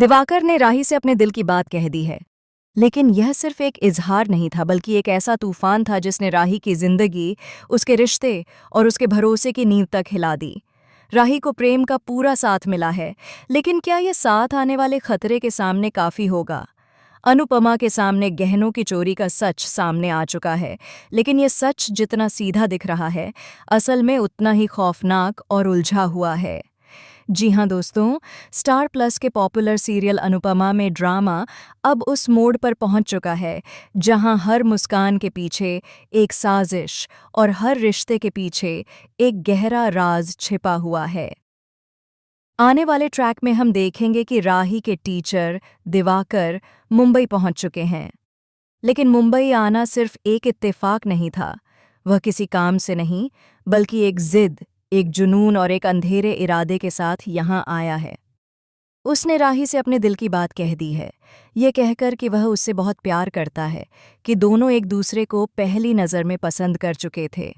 दिवाकर ने राही से अपने दिल की बात कह दी है। लेकिन यह सिर्फ एक इजहार नहीं था, बल्कि एक ऐसा तूफान था जिसने राही की जिंदगी, उसके रिश्ते और उसके भरोसे की नींव तक हिला दी। राही को प्रेम का पूरा साथ मिला है, लेकिन क्या यह साथ आने वाले खतरे के सामने काफी होगा? अनुपमा के सामने गहनों की चोरी का सच सामने आ चुका है, लेकिन यह सच जितना सीधा दिख रहा है, असल में उतना ही खौफनाक और उलझा हुआ है। जी हाँ दोस्तों, स्टार प्लस के पॉपुलर सीरियल अनुपमा में ड्रामा अब उस मोड़ पर पहुंच चुका है जहां हर मुस्कान के पीछे एक साजिश और हर रिश्ते के पीछे एक गहरा राज छिपा हुआ है। आने वाले ट्रैक में हम देखेंगे कि राही के टीचर दिवाकर मुंबई पहुंच चुके हैं। लेकिन मुंबई आना सिर्फ एक इत्तेफाक नहीं था। वह किसी काम से नहीं, बल्कि एक जिद, एक जुनून और एक अंधेरे इरादे के साथ यहाँ आया है। उसने राही से अपने दिल की बात कह दी है, ये कहकर कि वह उससे बहुत प्यार करता है, कि दोनों एक दूसरे को पहली नज़र में पसंद कर चुके थे।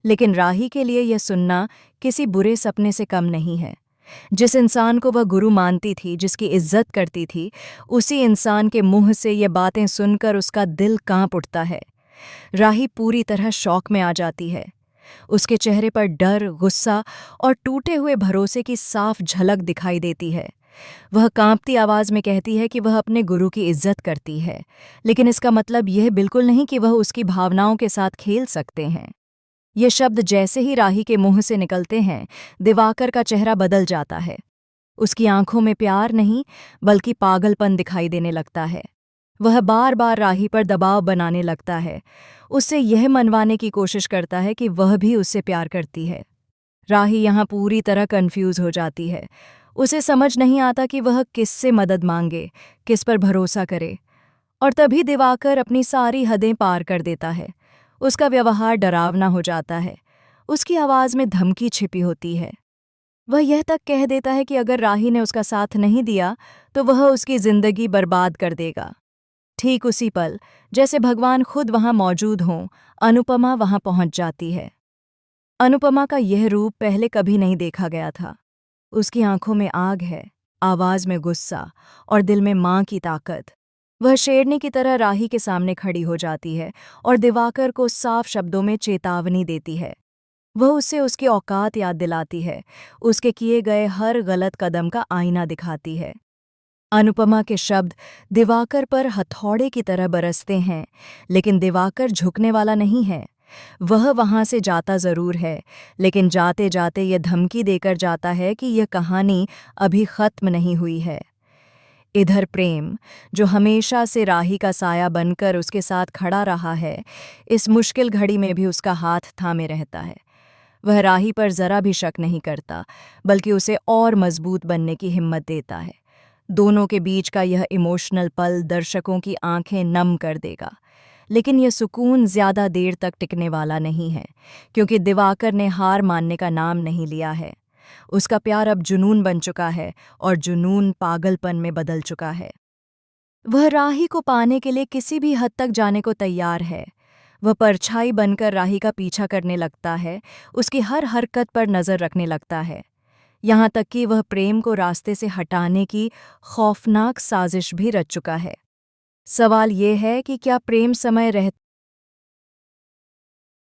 लेकिन राही के लिए यह सुनना किसी बुरे सपने से कम नहीं है। जिस इंसान को वह गुरु मानती थी, जिसकी इज्जत करती थी, उसी इंसान के मुंह से ये बातें सुनकर उसका दिल कांप उठता है। राही पूरी तरह शॉक में आ जाती है। उसके चेहरे पर डर, गुस्सा और टूटे हुए भरोसे की साफ झलक दिखाई देती है। वह कांपती आवाज में कहती है कि वह अपने गुरु की इज्जत करती है, लेकिन इसका मतलब यह बिल्कुल नहीं कि वह उसकी भावनाओं के साथ खेल सकते हैं। ये शब्द जैसे ही राही के मुंह से निकलते हैं, दिवाकर का चेहरा बदल जाता है। उसकी आंखों में प्यार नहीं, बल्कि पागलपन दिखाई देने लगता है। वह बार बार राही पर दबाव बनाने लगता है, उससे यह मनवाने की कोशिश करता है कि वह भी उससे प्यार करती है। राही यहाँ पूरी तरह कंफ्यूज हो जाती है। उसे समझ नहीं आता कि वह किससे मदद मांगे, किस पर भरोसा करे। और तभी दिवाकर अपनी सारी हदें पार कर देता है। उसका व्यवहार डरावना हो जाता है। उसकी आवाज़ में धमकी छिपी होती है। वह यह तक कह देता है कि अगर राही ने उसका साथ नहीं दिया तो वह उसकी जिंदगी बर्बाद कर देगा। ठीक उसी पल, जैसे भगवान खुद वहां मौजूद हों, अनुपमा वहां पहुंच जाती है। अनुपमा का यह रूप पहले कभी नहीं देखा गया था। उसकी आंखों में आग है, आवाज में गुस्सा और दिल में मां की ताकत। वह शेरनी की तरह राही के सामने खड़ी हो जाती है और दिवाकर को साफ शब्दों में चेतावनी देती है। वह उससे उसकी औकात याद दिलाती है, उसके किए गए हर गलत कदम का आईना दिखाती है। अनुपमा के शब्द दिवाकर पर हथौड़े की तरह बरसते हैं, लेकिन दिवाकर झुकने वाला नहीं है। वह वहां से जाता जरूर है, लेकिन जाते जाते यह धमकी देकर जाता है कि यह कहानी अभी खत्म नहीं हुई है। इधर प्रेम, जो हमेशा से राही का साया बनकर उसके साथ खड़ा रहा है, इस मुश्किल घड़ी में भी उसका हाथ थामे रहता है। वह राही पर जरा भी शक नहीं करता, बल्कि उसे और मजबूत बनने की हिम्मत देता है। दोनों के बीच का यह इमोशनल पल दर्शकों की आंखें नम कर देगा। लेकिन यह सुकून ज्यादा देर तक टिकने वाला नहीं है, क्योंकि दिवाकर ने हार मानने का नाम नहीं लिया है। उसका प्यार अब जुनून बन चुका है और जुनून पागलपन में बदल चुका है। वह राही को पाने के लिए किसी भी हद तक जाने को तैयार है। वह परछाई बनकर राही का पीछा करने लगता है, उसकी हर हरकत पर नजर रखने लगता है। यहाँ तक कि वह प्रेम को रास्ते से हटाने की खौफनाक साजिश भी रच चुका है। सवाल ये है कि क्या प्रेम समय रहते